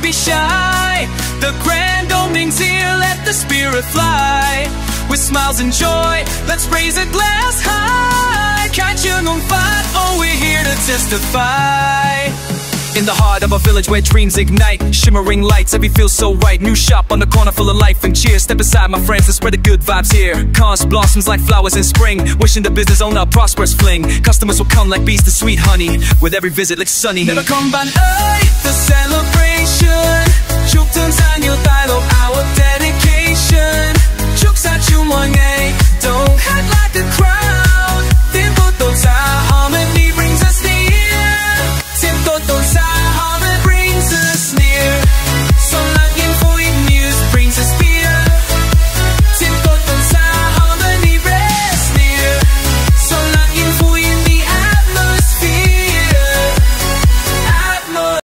be shy. The grand opening's here, let the spirit fly. With smiles and joy, let's raise a glass high. Kaichung Fat, oh, we're here to testify. In the heart of a village where dreams ignite, shimmering lights, every feels so right. New shop on the corner full of life and cheer. Step aside my friends and spread the good vibes here. Cars blossoms like flowers in spring, wishing the business owner a prosperous fling. Customers will come like bees to sweet honey, with every visit like sunny. Never come ban the celebration. Chúc thương xa nhiều tài lộc, our dedication. Chúc sa chung mọi ngày